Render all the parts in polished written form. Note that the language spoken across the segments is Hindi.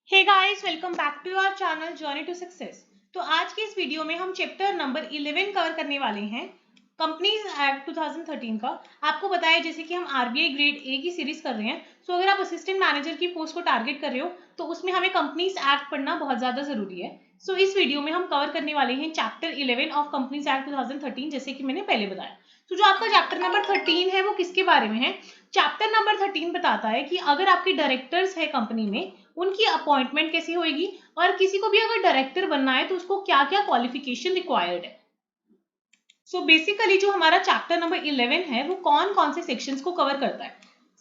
Hey guys, welcome back to our channel journey to success. तो आज के इस वीडियो में हम चैप्टर नंबर 11 कवर करने वाले हैं, कंपनीज एक्ट 2013 का। आपको पता है जैसे कि हम आरबीआई ग्रेड ए की सीरीज कर रहे हैं, तो अगर आप असिस्टेंट मैनेजर की पोस्ट को टारगेट कर रहे हो तो उसमें हमें कंपनीज एक्ट पढ़ना बहुत ज्यादा जरूरी है। सो इस वीडियो में हम कवर करने वाले हैं चैप्टर 11 ऑफ कंपनीज एक्ट 2013, जैसे कि मैंने पहले बताया। तो जो आपका चैप्टर नंबर 13 है वो किसके बारे में है? चैप्टर नंबर 13 बताता है कि अगर आपके डायरेक्टर्स है कंपनी में, उनकी अपॉइंटमेंट कैसी होगी, और किसी को भी अगर डायरेक्टर बनना है तो उसको क्या क्या क्वालिफिकेशन रिक्वायर्ड है। सो बेसिकली जो हमारा चैप्टर नंबर 11 है वो कौन कौन से सेक्शंस को कवर करता है।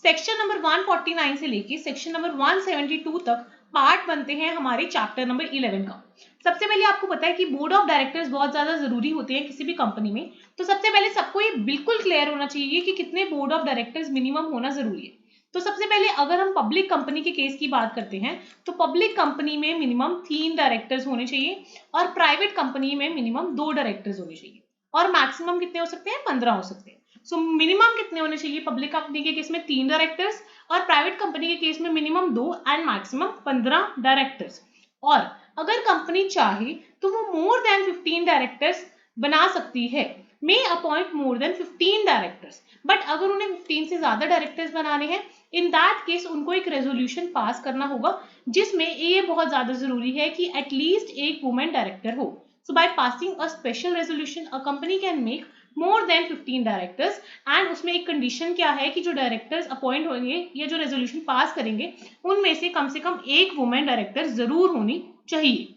सेक्शन नंबर 149 से लेके सेक्शन नंबर 172 तक पार्ट बनते हैं हमारे चैप्टर नंबर 11 का। सबसे पहले आपको पता है कि बोर्ड ऑफ डायरेक्टर्स बहुत ज्यादा जरूरी होते हैं किसी भी कंपनी में। तो सबसे पहले सबको ये बिल्कुल क्लियर होना चाहिए कि कितने बोर्ड ऑफ डायरेक्टर्स मिनिमम होना जरूरी है। तो सबसे पहले अगर हम पब्लिक कंपनी के केस की बात करते हैं तो पब्लिक कंपनी में मिनिमम 3 डायरेक्टर्स होने चाहिए और प्राइवेट कंपनी में मिनिमम 2 डायरेक्टर्स होने चाहिए, और मैक्सिमम कितने हो सकते हैं? 15 हो सकते हैं। सो मिनिमम कितने होने चाहिए? पब्लिक कंपनी के केस में 3 डायरेक्टर्स और प्राइवेट कंपनी के केस में मिनिमम 2 एंड मैक्सिमम 15 डायरेक्टर्स। और अगर कंपनी चाहे तो वो मोर देन 15 डायरेक्टर्स बना सकती है, may appoint more than 15 directors. But अगर उन्हें 15 से ज्यादा डायरेक्टर्स बनाने हैं, इन दैट केस उनको एक रेजोल्यूशन पास करना होगा, जिसमें ये बहुत ज्यादा जरूरी है कि एटलीस्ट एक वुमेन डायरेक्टर हो। So by passing a special resolution, a company can make more than 15 directors, and उसमें एक कंडीशन क्या है कि जो डायरेक्टर्स अपॉइंट होंगे या जो रेजोल्यूशन पास करेंगे उनमें से कम एक वुमेन डायरेक्टर जरूर होनी चाहिए।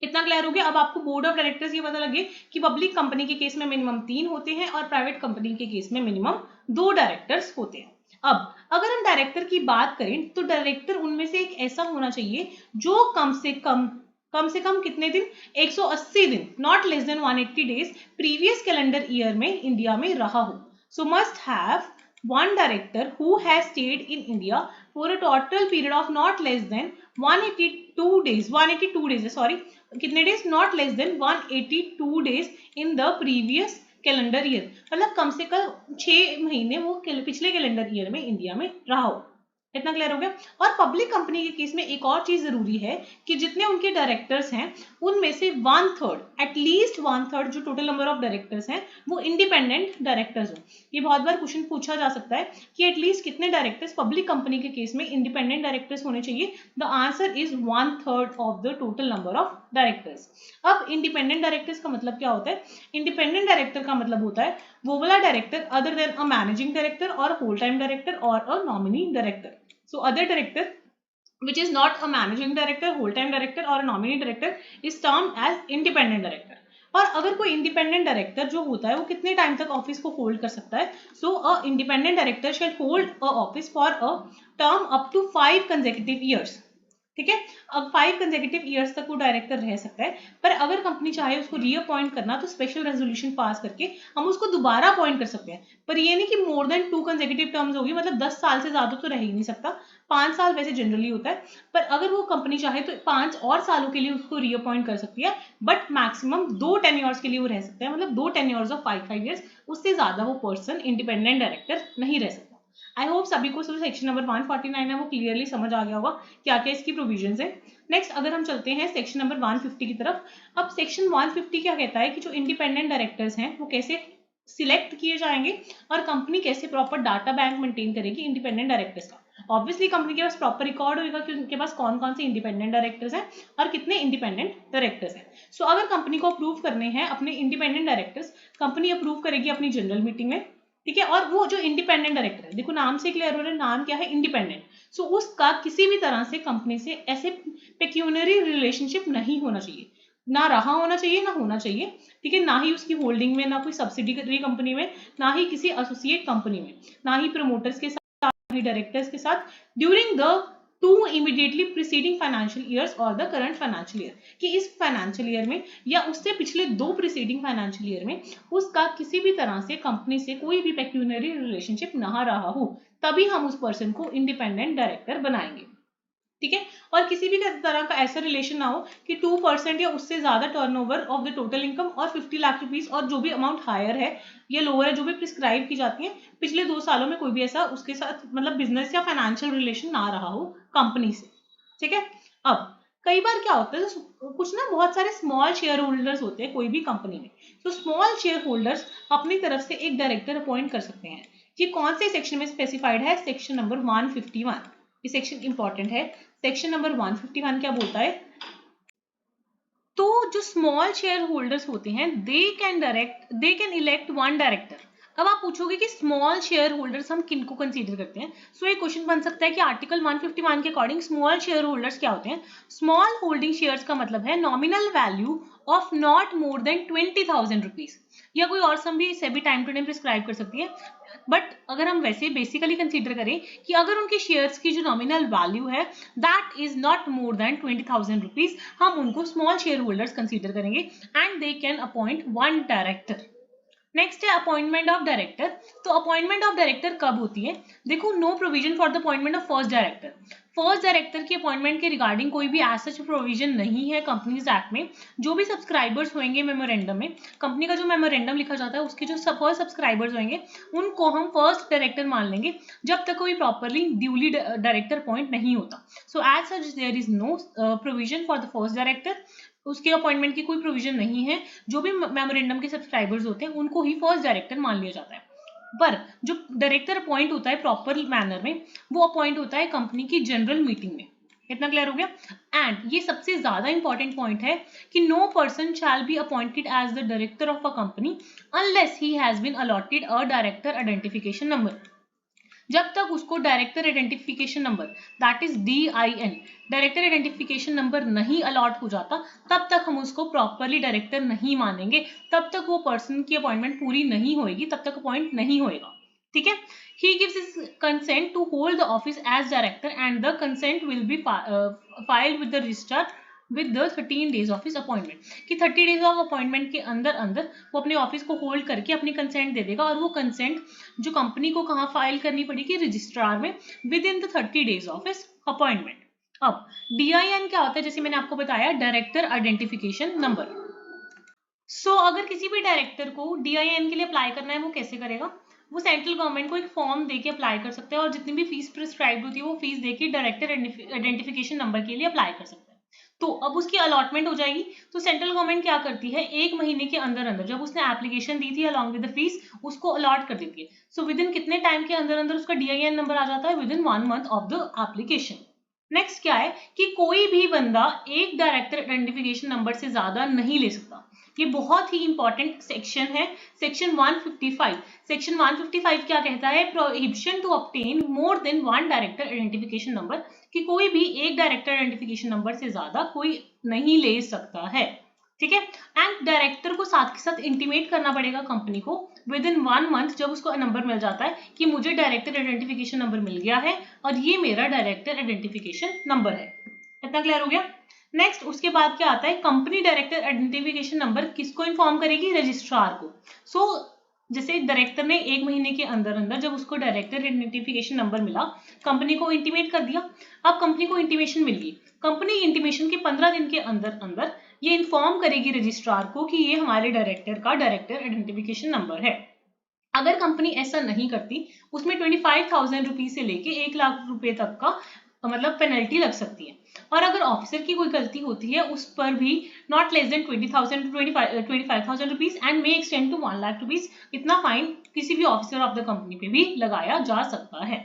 इतना क्लियर हो गया? अब आपको बोर्ड ऑफ डायरेक्टर्स ये पता लगे कि पब्लिक कंपनी के केस में मिनिमम 3 होते हैं और प्राइवेट कंपनी के केस में मिनिमम 2 डायरेक्टर्स होते हैं। अब अगर हम डायरेक्टर की बात करें तो डायरेक्टर उनमें से एक ऐसा होना चाहिए जो कम से कम कितने दिन? 180 दिन, not less then 180 days previous calendar year में इंडिया में रहा हो। सो must have one director who has stayed in India for a total period of not less than 182 days, sorry, कितने days? Not less then 182 days in the previous calendar year, मतलब कम से कम 6 महीने वो पिछले कैलेंडर ईयर में इंडिया में रहा हो। इतना क्लियर हो गया? और पब्लिक कंपनी के केस में एक और चीज जरूरी है कि जितने उनके डायरेक्टर्स हैं उनमें से 1/3, एटलीस्ट 1/3 जो टोटल नंबर ऑफ डायरेक्टर्स हैं वो इंडिपेंडेंट डायरेक्टर्स हो। ये बहुत बार क्वेश्चन पूछा जा सकता है कि एटलीस्ट कितने डायरेक्टर्स पब्लिक कंपनी के केस में इंडिपेंडेंट डायरेक्टर्स होने चाहिए। The answer is 1/3 of the total number of directors. अब इंडिपेंडेंट डायरेक्टर्स का मतलब क्या होता है? इंडिपेंडेंट डायरेक्टर का मतलब होता है वो वाला director other than a managing director और होल टाइम डायरेक्टर और a nominee director. So other director which is not a managing director, whole time director or a nominee director is termed as independent director. और अगर कोई इंडिपेंडेंट डायरेक्टर जो होता है वो कितने टाइम तक ऑफिस को होल्ड कर सकता है? So a independent director shall hold a office for a term up to 5 consecutive years. ठीक है, अब 5 कंसेक्यूटिव ईयर्स तक वो डायरेक्टर रह सकता है। पर अगर कंपनी चाहे उसको रीअपॉइंट करना तो स्पेशल रेजोल्यूशन पास करके हम उसको दोबारा अपॉइंट कर सकते हैं। पर ये नहीं कि मोर देन 2 कंसेक्यूटिव टर्म्स होगी, मतलब 10 साल से ज्यादा तो रह ही नहीं सकता। 5 साल वैसे जनरली होता है, पर अगर वो कंपनी चाहे तो 5 और सालों के लिए उसको रीअपॉइंट कर सकती है। बट मैक्सिमम 2 टेन्योर्स के लिए वो रह सकता है, मतलब 2 टेन्योर्स ऑफ 5 ईयर्स, उससे ज्यादा वो पर्सन इंडिपेंडेंट डायरेक्टर नहीं रह सकता। आई होप सभी को सेक्शन नंबर 149 है वो क्लियरली समझ आ गया होगा क्या क्या इसकी प्रोविजंस है। नेक्स्ट अगर हम चलते हैं सेक्शन नंबर 150 की तरफ। अब सेक्शन 150 क्या कहता है कि जो इंडिपेंडेंट डायरेक्टर्स हैं वो कैसे सिलेक्ट किए जाएंगे और कंपनी कैसे प्रॉपर डाटा बैंक मेंटेन करेगी इंडिपेंडेंट डायरेक्टर्स का। ऑब्वियसली कंपनी के पास प्रॉपर रिकॉर्ड होगा कि उनके पास कौन कौन से इंडिपेंडेंट डायरेक्टर्स हैं और कितने इंडिपेंडेंट डायरेक्टर्स हैं। सो अगर कंपनी को अप्रूव करने हैं अपने इंडिपेंडेंट डायरेक्टर्स, कंपनी अप्रूव करेगी अपनी जनरल मीटिंग में। ठीक है, और वो जो इंडिपेंडेंट डायरेक्टर है, देखो नाम से क्लियर हो रहा है, नाम क्या है? इंडिपेंडेंट। सो उसका किसी भी तरह से कंपनी से ऐसे पेक्यूनरी रिलेशनशिप नहीं होना चाहिए, ना रहा होना चाहिए ना होना चाहिए। ठीक है, ना ही उसकी होल्डिंग में, ना कोई सब्सिडियरी कंपनी में, ना ही किसी एसोसिएट कंपनी में, ना ही प्रमोटर्स के साथ, ना ही डायरेक्टर्स के साथ during the 2 immediately preceding financial years और द करंट फाइनेंशियल ईयर, कि इस फाइनेंशियल ईयर में या उससे पिछले 2 प्रीसीडिंग फाइनेंशियल ईयर में उसका किसी भी तरह से कंपनी से कोई भी पेक्यूनरी रिलेशनशिप ना रहा हो, तभी हम उस पर्सन को इंडिपेंडेंट डायरेक्टर बनाएंगे। ठीक है, और किसी भी तरह का ऐसा रिलेशन ना हो कि 2% या उससे ज्यादा turnover of the total income और 50 लाख रुपीस और जो भी अमाउंट हायर है या लोअर है जो भी प्रिस्क्राइब की जाती है, पिछले 2 सालों में कोई भी ऐसा उसके साथ मतलब बिजनेस या फाइनेंशियल रिलेशन ना रहा हो कंपनी से। ठीक है, अब कई बार क्या होता है, कुछ ना बहुत सारे स्मॉल शेयर होल्डर्स होते हैं कोई भी कंपनी में, तो स्मॉल शेयर होल्डर्स अपनी तरफ से एक डायरेक्टर अपॉइंट कर सकते हैं। ये कौन से सेक्शन में स्पेसिफाइड है? Section number 151। ये सेक्शन इंपॉर्टेंट है। सेक्शन नंबर 151 क्या बोलता है? तो जो स्मॉल शेयर होल्डर्स होते हैं they can elect one director. अब आप पूछोगे कि स्मॉल शेयर होल्डर्स हम किनको कंसीडर करते हैं, सो ये क्वेश्चन बन सकता है कि आर्टिकल 151 के अकॉर्डिंग स्मॉल शेयर होल्डर्स क्या होते हैं? स्मॉल होल्डिंग शेयर्स का मतलब है nominal value of not more than 20,000 rupees, या कोई और सम भी SEBI time to time prescribe कर सकती है। बट अगर हम वैसे बेसिकली कंसीडर करें कि अगर उनके शेयर्स की जो नॉमिनल वैल्यू है that is not more than 20,000 rupees, हम उनको स्मॉल शेयर होल्डर्स कंसीडर करेंगे and they can appoint one director. Next है अपॉइंटमेंट ऑफ डायरेक्टर। तो अपॉइंटमेंट ऑफ डायरेक्टर कब होती है? देखो, no provision for the appointment of first director. First director की अपॉइंटमेंट के रिगार्डिंग कोई भी एज सच प्रोविजन नहीं है कंपनीज एक्ट में। जो भी सब्सक्राइबर्स होंगे मेमोरेंडम में, कंपनी का जो मेमोरेंडम लिखा जाता है उसके जो फर्स्ट सब्सक्राइबर्स होंगे उनको हम फर्स्ट डायरेक्टर मान लेंगे जब तक कोई प्रॉपरली ड्यूली डायरेक्टर अपॉइंट नहीं होता। So as such there is no provision for the first director. उसके अपॉइंटमेंट की कोई प्रोविजन नहीं है। जो भी मेमोरेंडम के सब्सक्राइबर्स होते हैं उनको ही फर्स्ट डायरेक्टर मान लिया जाता है। पर जो डायरेक्टर अपॉइंट होता है प्रॉपर मैनर में, वो अपॉइंट होता है कंपनी की जनरल मीटिंग में। इतना क्लियर हो गया? एंड ये सबसे ज्यादा इंपॉर्टेंट पॉइंट है कि no person shall be appointed as the director of a company unless he has been allotted a director identification number. जब तक उसको director identification number that is DIN director identification number नहीं अलॉट हो जाता, तब तक हम उसको प्रॉपरली डायरेक्टर नहीं मानेंगे, तब तक वो पर्सन की अपॉइंटमेंट पूरी नहीं होएगी, तब तक अपॉइंट नहीं होएगा। ठीक है? He gives his consent to hold the office as director and the consent will be filed with the registrar with the 13 days of his appointment. कि 30 डेज ऑफ अपॉइंटमेंट के अंदर अंदर वो अपने ऑफिस को होल्ड करके अपनी कंसेंट दे देगा, और वो कंसेंट जो कंपनी को कहाँ फाइल करनी पड़ेगी? रजिस्ट्रार में with in the 30 days of his appointment. अब DIN क्या होता है? जैसे मैंने आपको बताया, डायरेक्टर आइडेंटिफिकेशन नंबर। सो अगर किसी भी डायरेक्टर को DIN के लिए अप्लाई करना है, वो कैसे करेगा? वो सेंट्रल गवर्नमेंट को एक फॉर्म देके अप्लाई कर सकते हैं, और जितनी भी फीस प्रिस्क्राइब होती है वो फीस देके डायरेक्टर आइडेंटिफिकेशन नंबर के लिए अप्लाई कर सकते हैं। तो अब उसकी अलॉटमेंट हो जाएगी। तो सेंट्रल गवर्नमेंट क्या करती है, 1 महीने के अंदर अंदर जब उसने एप्लीकेशन दी थी अलॉन्ग विद द फीस, उसको अलॉट कर देती है। सो विद इन कितने टाइम के अंदर अंदर उसका DIN नंबर आ जाता है? With in 1 month of the application. Next क्या है कि कोई भी बंदा एक डायरेक्टर आइडेंटिफिकेशन नंबर से ज्यादा नहीं ले सकता। ये बहुत ही इंपॉर्टेंट सेक्शन है, सेक्शन 155। सेक्शन 155 क्या कहता है? Prohibition to obtain more than one director identification number, कि कोई भी एक डायरेक्टर आइडेंटिफिकेशन नंबर से ज्यादा कोई नहीं ले सकता है। ठीक है? एंड डायरेक्टर को साथ के साथ इंटीमेट करना पड़ेगा कंपनी को विद इन 1 मंथ, जब उसको नंबर मिल जाता है कि मुझे डायरेक्टर आइडेंटिफिकेशन नंबर मिल गया है और ये मेरा डायरेक्टर आइडेंटिफिकेशन नंबर है। इतना क्लियर हो गया? नेक्स्ट उसके बाद क्या आता है? कंपनी डायरेक्टर आइडेंटिफिकेशन नंबर किसको इन्फॉर्म करेगी? रजिस्ट्रार को। सो जैसे डायरेक्टर ने 1 महीने के अंदर अंदर जब उसको डायरेक्टर आइडेंटिफिकेशन नंबर मिला, कंपनी को इंटीमेट कर दिया। अब कंपनी को इंटीमेशन मिल गई, कंपनी इंटीमेशन के 15 दिन के अंदर अंदर ये इन्फॉर्म करेगी रजिस्ट्रार को कि ये हमारे डायरेक्टर का डायरेक्टर आइडेंटिफिकेशन नंबर है। अगर कंपनी ऐसा नहीं करती, उसमें 25,000 रुपीज से लेके 1 लाख रुपए तक का मतलब पेनल्टी लग सकती है। और अगर ऑफिसर की कोई गलती होती है उस पर भी not less than 20,000 to 25,000 rupees and may extend to 1 lakh rupees, इतना फाइन किसी भी ऑफिसर ऑफ द कंपनी पे भी लगाया जा सकता है।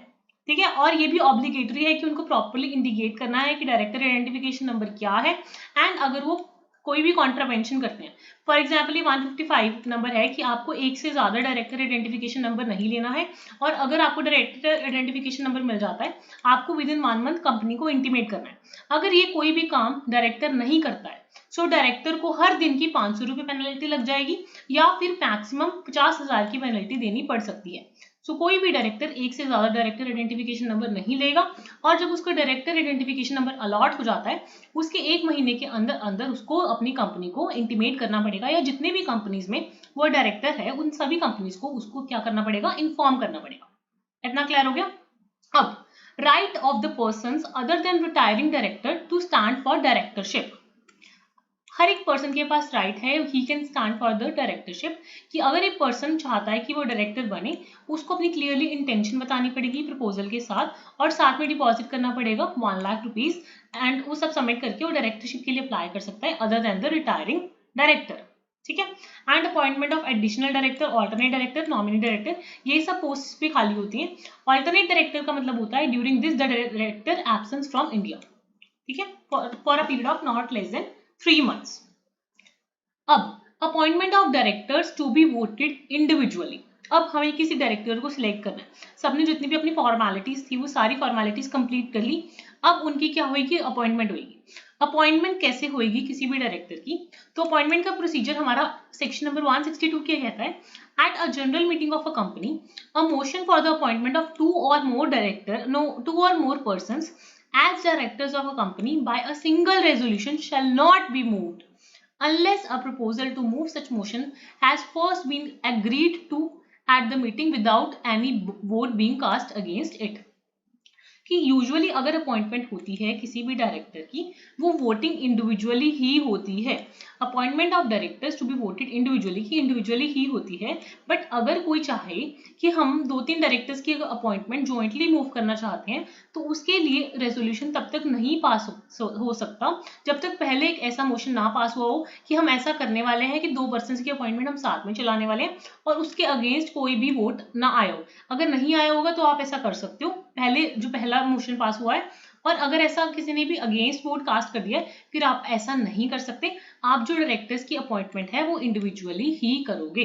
ठीक है? और ये भी ऑब्लिगेटरी है कि उनको प्रॉपर्ली इंडिकेट करना है कि डायरेक्टर आइडेंटिफिकेशन नंबर क्या है। एंड अगर वो कोई भी कॉन्ट्रावेंशन करते हैं, फॉर एग्जाम्पल 155 नंबर है कि आपको एक से ज्यादा डायरेक्टर आइडेंटिफिकेशन नंबर नहीं लेना है, और अगर आपको डायरेक्टर आइडेंटिफिकेशन नंबर मिल जाता है, आपको विद इन 1 मंथ कंपनी को इंटीमेट करना है। अगर ये कोई भी काम डायरेक्टर नहीं करता है, सो डायरेक्टर को हर दिन की 500 रुपये पेनल्टी लग जाएगी, या फिर मैक्सिमम 50,000 की पेनल्टी देनी पड़ सकती है। सो कोई भी डायरेक्टर एक से ज्यादा डायरेक्टर आइडेंटिफिकेशन नंबर नहीं लेगा, और जब उसको डायरेक्टर आइडेंटिफिकेशन नंबर अलॉट हो जाता है, उसके 1 महीने के अंदर अंदर उसको अपनी कंपनी को इंटीमेट करना पड़ेगा, या जितने भी कंपनीज में वो डायरेक्टर है उन सभी कंपनीज को उसको क्या करना पड़ेगा? इन्फॉर्म करना पड़ेगा। इतना क्लियर हो गया? अब right of the person other than retiring director to stand for directorship. हर एक पर्सन के पास राइट है, he can stand for the directorship, कि अगर एक पर्सन चाहता है कि वो डायरेक्टर बने, उसको अपनी क्लियरली इंटेंशन बतानी पड़ेगी प्रपोजल के साथ, और साथ में डिपॉजिट करना पड़ेगा 1 लाख रुपीज, एंड वो सब सबमिट करके वो डायरेक्टरशिप के लिए अप्लाई कर सकता है other than the retiring director. ठीक है, and appointment of additional director, alternate director, nominee director, ये सब पोस्ट भी खाली होती हैं। ऑल्टरनेट डायरेक्टर का मतलब होता है during this the director absence from India. ठीक है, for a period of not less than 3 months। अब appointment of directors to be voted individually. अब हमें किसी डायरेक्टर को सिलेक्ट करना है, सबने जितनी भी अपनी फॉर्मेलिटीज थी वो सारी फॉर्मेलिटीज कंप्लीट कर ली, अब उनकी क्या होगी, अपॉइंटमेंट होगी। अपॉइंटमेंट कैसे होगी किसी भी डायरेक्टर की, तो अपॉइंटमेंट का प्रोसीजर हमारा सेक्शन नंबर 162 क्या कहता है, at a general meeting of a company a motion for the appointment of 2 or more director, no 2 or more persons as directors of a company by a single resolution shall not be moved unless a proposal to move such motion has first been agreed to at the meeting without any vote being cast against it। कि यूजुअली अगर अपॉइंटमेंट होती है किसी भी डायरेक्टर की, वो वोटिंग इंडिविजुअली ही होती है। Appointment of directors to be voted individually, की इंडिविजुअली ही होती है। बट अगर कोई चाहे कि हम 2-3 डायरेक्टर्स की अपॉइंटमेंट ज्वाइंटली मूव करना चाहते हैं, तो उसके लिए रेजोल्यूशन तब तक नहीं पास हो सकता जब तक पहले एक ऐसा मोशन ना पास हुआ हो कि हम ऐसा करने वाले हैं कि 2 पर्सन की अपॉइंटमेंट हम साथ में चलाने वाले हैं और उसके अगेंस्ट कोई भी वोट ना आया हो। अगर नहीं आया होगा तो आप ऐसा कर सकते हो, पहले जो पहला मोशन पास हुआ है, और अगर ऐसा किसी ने भी अगेंस्ट वोट कास्ट कर दिया है फिर आप ऐसा नहीं कर सकते, आप जो डायरेक्टर्स की अपॉइंटमेंट है वो इंडिविजुअली ही करोगे।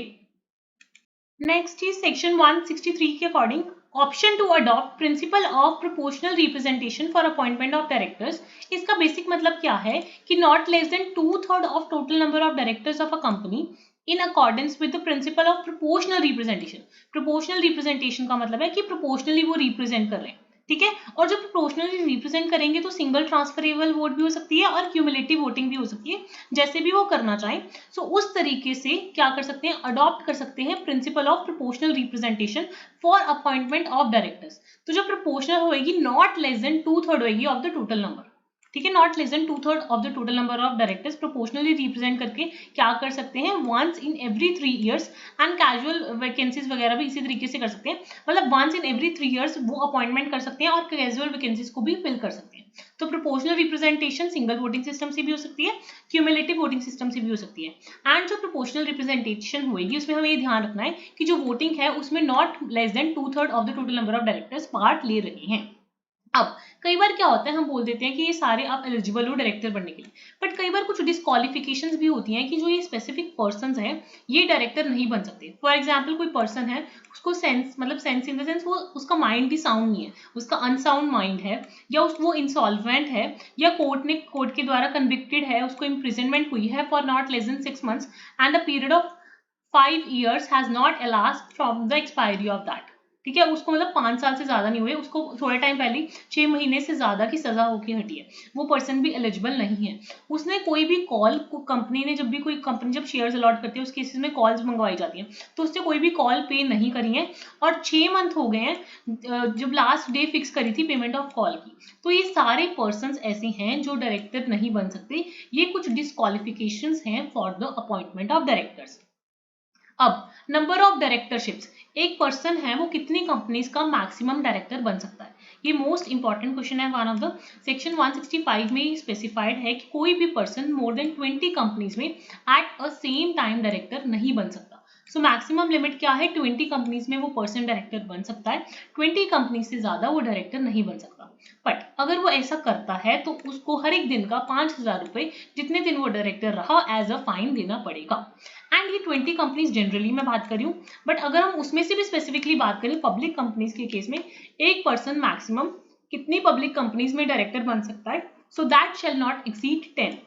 नेक्स्ट इज सेक्शन 163 के according option to adopt principle of proportional representation for appointment of directors. इसका बेसिक मतलब क्या है कि not less than 2/3 of total number of directors of a company in accordance with the principle of proportional representation. Proportional representation का मतलब है कि प्रोपोर्शनली वो रिप्रेजेंट कर रहे हैं। ठीक है, और जब प्रोपोर्शनली रिप्रेजेंट करेंगे तो सिंगल ट्रांसफरेबल वोट भी हो सकती है और क्यूमुलेटिव वोटिंग भी हो सकती है, जैसे भी वो करना चाहें। सो उस तरीके से क्या कर सकते हैं, अडॉप्ट कर सकते हैं principal of proportional representation for appointment of directors. तो जो प्रोपोर्शनल होगी नॉट लेस देन 2/3 होगी ऑफ द टोटल नंबर। ठीक है, not less than 2/3 of the total number of directors proportionally represent करके क्या कर सकते हैं, once in every 3 years, and casual vacancies वगैरह भी इसी तरीके से कर सकते हैं, मतलब वंस इन एवरी 3 years वो अपॉइंटमेंट कर सकते हैं और कैजुअल वैकेंसीज को भी फिल कर सकते हैं। तो proportional representation single voting system से भी हो सकती है, क्यूमुलेटिव वोटिंग सिस्टम से भी हो सकती है। एंड जो प्रोपोर्शनल रिप्रेजेंटेशन होगी उसमें हमें ये ध्यान रखना है कि जो वोटिंग है उसमें not less than 2/3 of the total number of directors part ले रहे हैं। अब कई बार क्या होता है, हम बोल देते हैं कि ये सारे आप एलिजिबल हो डायरेक्टर बनने के लिए, बट कई बार कुछ डिस्क्वालिफिकेशंस भी होती हैं कि जो ये स्पेसिफिक पर्संस हैं ये डायरेक्टर नहीं बन सकते। फॉर एग्जांपल कोई पर्सन है, उसको सेंस मतलब सेंस इन द सेंस वो उसका माइंड भी साउंड नहीं है, उसका अनसाउंड माइंड है, या वो इंसॉल्वेंट है, या कोर्ट के द्वारा कन्विक्टेड है, उसको इम्प्रिजनमेंट हुई है for not less then 6 months and the period of 5 years has not elapsed from the expiry of that. ठीक है, उसको मतलब 5 साल से ज्यादा नहीं हुए, उसको थोड़े टाइम पहले 6 महीने से ज्यादा की सजा होके हटी है, वो पर्सन भी एलिजिबल नहीं है। उसने कोई भी कॉल, कंपनी ने जब भी कोई कंपनी जब शेयर्स अलॉट करती है उस केसेस में कॉल्स मंगवाई जाती हैं, तो उसने कोई भी कॉल पे नहीं करी है और 6 मंथ हो गए हैं जब लास्ट डे फिक्स करी थी पेमेंट ऑफ कॉल की। तो ये सारे पर्सन ऐसे हैं जो डायरेक्टर नहीं बन सकते। ये कुछ डिस्क्वालिफिकेशंस हैं for the appointment of directors. अब नंबर ऑफ डायरेक्टरशिप्स, एक पर्सन है वो कितनी कंपनीज का मैक्सिमम डायरेक्टर बन सकता है, ये मोस्ट इंपॉर्टेंट क्वेश्चन है। वन ऑफ द सेक्शन 165 में स्पेसिफाइड है कि कोई भी पर्सन मोर देन 20 कंपनीज में at a same time director नहीं बन सकता। सो मैक्सिमम लिमिट क्या है, 20 कंपनीज में वो पर्सन डायरेक्टर बन सकता है, 20 कंपनीज से ज्यादा वो डायरेक्टर नहीं बन सकता। बट अगर वो ऐसा करता है तो उसको हर एक दिन का 5,000 रुपए जितने दिन वो डायरेक्टर रहा एज अ फाइन देना पड़ेगा। एंड ये 20 कंपनीज जनरली मैं बात कर रही हूँ, बट अगर हम उसमें से भी स्पेसिफिकली बात करें पब्लिक कंपनीज के केस में, एक पर्सन मैक्सिमम कितनी पब्लिक कंपनीज में डायरेक्टर बन सकता है, so that shall not exceed 10।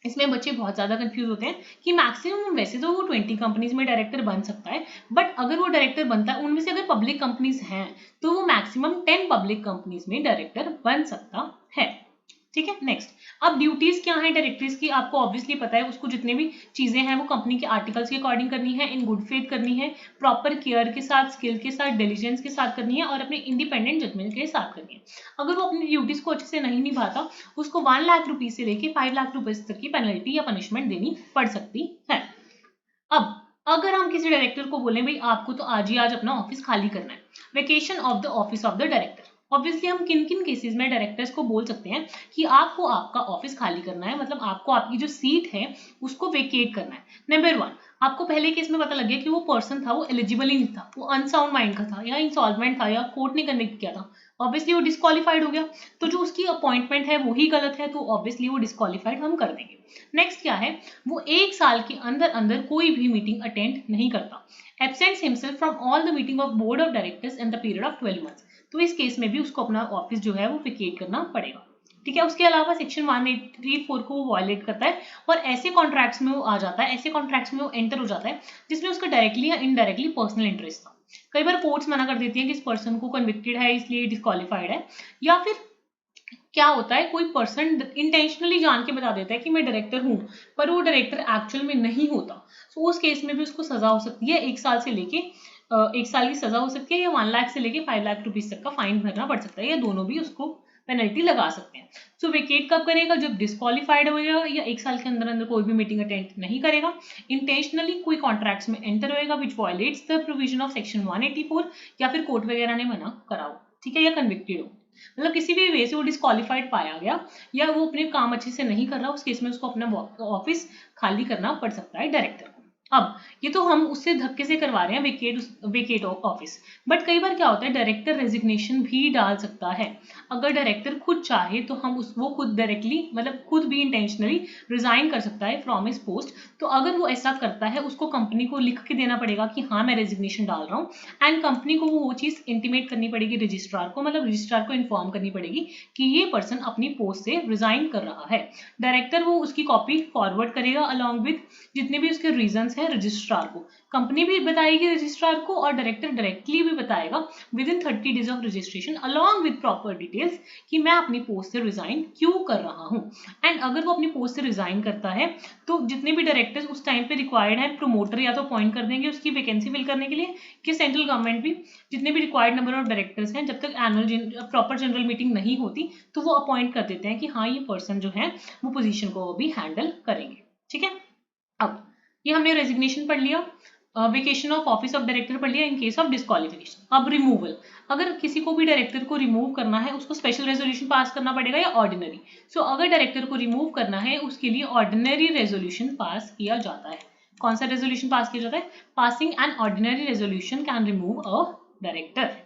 इसमें बच्चे बहुत ज्यादा कंफ्यूज होते हैं कि मैक्सिमम वैसे तो वो 20 कंपनीज में डायरेक्टर बन सकता है, बट अगर वो डायरेक्टर बनता है उनमें से अगर पब्लिक कंपनीज हैं तो वो मैक्सिमम 10 पब्लिक कंपनीज में डायरेक्टर बन सकता है। ठीक है, नेक्स्ट अब ड्यूटीज क्या है डायरेक्टर्स की, आपको ऑब्वियसली पता है, उसको जितने भी चीजें हैं वो कंपनी के आर्टिकल्स के अकॉर्डिंग करनी है, इन गुड फेथ करनी है, प्रॉपर केयर के साथ, स्किल के साथ, डिलीजेंस के साथ करनी है और अपने इंडिपेंडेंट जजमेंट के साथ करनी है। अगर वो अपनी ड्यूटीज को अच्छे से नहीं निभाता, उसको 1 लाख रुपीज से लेके 5 लाख रुपीज तक की पेनल्टी या पनिशमेंट देनी पड़ सकती है। अब अगर हम किसी डायरेक्टर को बोलें भाई आपको तो आज ही आज अपना ऑफिस खाली करना है, vacation of the office of the director, obviously हम किन किन केसेस में डायरेक्टर्स को बोल सकते हैं कि आपको आपका ऑफिस खाली करना है, मतलब आपको आपकी जो सीट है उसको वेकेट करना है। नंबर 1, आपको पहले केस में पता लग गया कि वो पर्सन था वो एलिजिबल ही नहीं था, वो अनसाउंड माइंड का था या इंसॉल्वेंट था या कोर्ट ने कन्विक्ट किया था, ऑब्वियसली वो डिस्क्वालीफाइड हो गया, तो जो उसकी अपॉइंटमेंट है वो ही गलत है, तो ऑब्वियसली वो डिस्क्वालीफाइड हम कर देंगे। नेक्स्ट क्या है, वो 1 साल के अंदर अंदर कोई भी मीटिंग अटेंड नहीं करता, absents himself from all the meeting of board of directors in the period of 12 months, तो इस केस में भी उसको अपना ऑफिस जो है वो वेकेट करना पड़ेगा। ठीक है, उसके अलावा सेक्शन 184 को वो वायलेट करता है और ऐसे कॉन्ट्रैक्ट्स में वो आ जाता है, ऐसे कॉन्ट्रैक्ट्स में वो एंटर हो जाता है जिसमें उसका डायरेक्टली या इनडायरेक्टली पर्सनल इंटरेस्ट था। कई बार कोर्ट्स मना कर देती हैं कि इस पर्सन को कन्विक्टेड है इसलिए डिस्क्वालीफाइड है, या फिर क्या होता है कोई पर्सन इंटेंशनली जान के बता देता है कि मैं डायरेक्टर हूं पर वो डायरेक्टर एक्चुअल में नहीं होता, तो उस केस में भी उसको सजा हो सकती है 1 साल से लेके 1 साल की सजा हो सकती है या 1 लाख से लेके 5 लाख रुपीज तक का फाइन भरना पड़ सकता है, या दोनों भी उसको पेनल्टी लगा सकते हैं। सो वेकेट कब करेगा, जब डिस्क्वालीफाइड होगा या 1 साल के अंदर अंदर कोई भी मीटिंग अटेंड नहीं करेगा, इंटेंशनली कोई कॉन्ट्रैक्ट्स में एंटर होएगा which violates the provision of section 184, या फिर कोर्ट वगैरह ने मना कराओ, ठीक है, या कन्विक्टेड हो, मतलब किसी भी वे से वो डिस्क्वालीफाइड पाया गया या वो अपने काम अच्छे से नहीं कर रहा, उस केस में उसको अपना ऑफिस खाली करना पड़ सकता है डायरेक्टर को। अब ये तो हम उससे धक्के से करवा रहे हैं वेकेट ऑफिस, बट कई बार क्या होता है डायरेक्टर रेजिग्नेशन भी डाल सकता है। अगर डायरेक्टर खुद चाहे तो हम वो खुद डायरेक्टली मतलब खुद भी इंटेंशनली रिजाइन कर सकता है फ्रॉम हिज पोस्ट, तो अगर वो ऐसा करता है उसको कंपनी को लिख के देना पड़ेगा कि हाँ मैं रेजिग्नेशन डाल रहा हूँ, एंड कंपनी को वो चीज इंटीमेट करनी पड़ेगी रजिस्ट्रार को, मतलब रजिस्ट्रार को इन्फॉर्म करनी पड़ेगी कि ये पर्सन अपनी पोस्ट से रिजाइन कर रहा है। डायरेक्टर वो उसकी कॉपी फॉरवर्ड करेगा अलॉन्ग विद जितने भी उसके रीजंस हैं रजिस्ट्रार को, कंपनी भी बताएगी रजिस्ट्रार को और डायरेक्टर डायरेक्टली भी बताएगा with in 30 days of registration along with proper details कि मैं अपनी पोस्ट से रिजाइन क्यों कर रहा हूं। एंड अगर वो अपनी पोस्ट से रिजाइन करता है तो जितने भी डायरेक्टर्स उस टाइम पे रिक्वायर्ड है प्रमोटर या तो अपॉइंट कर देंगे उसकी वैकेंसी फिल करने के लिए, कि सेंट्रल गवर्नमेंट भी जितने भी रिक्वायर्ड नंबर ऑफ डायरेक्टर्स हैं जब तक एनुअल प्रॉपर जनरल मीटिंग नहीं होती तो वो अपॉइंट कर देते हैं कि हाँ ये पर्सन जो है वो पोजीशन को भी हैंडल करेंगे। ठीक है, अब ये हमने रेजिग्नेशन पढ़ लिया, vacation of office of director पढ़ लिया इन केस ऑफ डिस्क्वालिफिकेशन। अब रिमूवल, अगर किसी को भी डायरेक्टर को रिमूव करना है उसको स्पेशल रेजोल्यूशन पास करना पड़ेगा या ऑर्डिनरी। सो अगर डायरेक्टर को रिमूव करना है उसके लिए ऑर्डिनरी रेजोल्यूशन पास किया जाता है। कौन सा रेजोल्यूशन पास किया जाता है, passing an ordinary resolution can remove a director.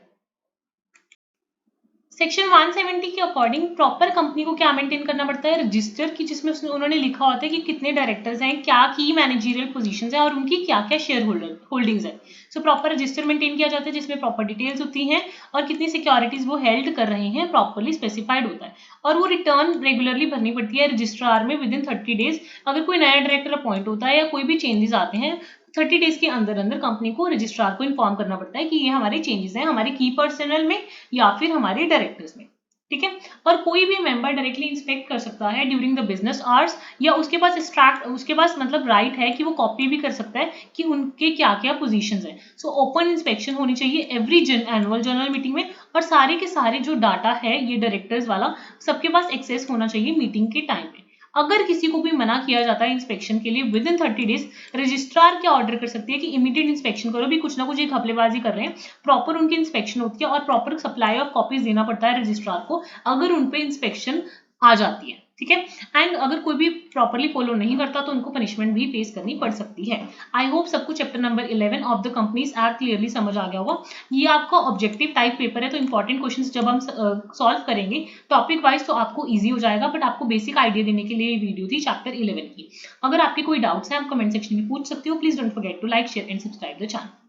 Section 170 के अकॉर्डिंग प्रॉपर कंपनी को क्या मेंटेन करना पड़ता है, रजिस्टर की जिसमें उन्होंने लिखा होता है कि कितने डायरेक्टर्स हैं, क्या की मैनेजरियल पोजीशंस हैं और उनकी क्या क्या शेयर होल्डिंग्स है। सो प्रॉपर रजिस्टर मेंटेन किया जाता है जिसमें प्रॉपर डिटेल्स होती हैं और कितनी सिक्योरिटीज वो हेल्ड कर रहे हैं प्रॉपरली स्पेसिफाइड होता है, और वो रिटर्न रेगुलरली भरनी पड़ती है रजिस्ट्रार में विद इन 30 डेज। अगर कोई नया डायरेक्टर अपॉइंट होता है या कोई भी चेंजेस आते हैं 30 डेज के अंदर अंदर कंपनी को रजिस्ट्रार को इन्फॉर्म करना पड़ता है कि ये हमारे चेंजेस हैं हमारे की पर्सनल में या फिर हमारे डायरेक्टर्स में। ठीक है, और कोई भी मेंबर डायरेक्टली इंस्पेक्ट कर सकता है ड्यूरिंग द बिजनेस आवर्स, या उसके पास उसके पास मतलब राइट है कि वो कॉपी भी कर सकता है कि उनके क्या क्या पोजीशंस हैं। सो ओपन इंस्पेक्शन होनी चाहिए एवरी एनुअल जनरल मीटिंग में, और सारे के सारे जो डाटा है ये डायरेक्टर्स वाला सबके पास एक्सेस होना चाहिए मीटिंग के टाइम पे। अगर किसी को भी मना किया जाता है इंस्पेक्शन के लिए विद इन 30 डेज, रजिस्ट्रार क्या ऑर्डर कर सकती है कि इमीडिएट इंस्पेक्शन करो, भी कुछ ना कुछ एक घपलेबाजी कर रहे हैं, प्रॉपर उनकी इंस्पेक्शन होती है और प्रॉपर सप्लाई ऑफ कॉपीज देना पड़ता है रजिस्ट्रार को अगर उन पे इंस्पेक्शन आ जाती है। ठीक है, एंड अगर कोई भी प्रॉपरली फॉलो नहीं करता तो उनको पनिशमेंट भी फेस करनी पड़ सकती है। आई होप सबको chapter number 11 of the companies act clearly समझ आ गया होगा। ये आपका ऑब्जेक्टिव टाइप पेपर है तो इंपॉर्टेंट क्वेश्चंस जब हम सॉल्व करेंगे टॉपिक वाइज तो आपको ईजी हो जाएगा, बट आपको बेसिक आइडिया देने के लिए ये वीडियो थी चैप्टर 11 की। अगर आपके कोई डाउट्स हैं आप कमेंट सेक्शन में पूछ सकते हो। Please don't forget to like share and subscribe the channel.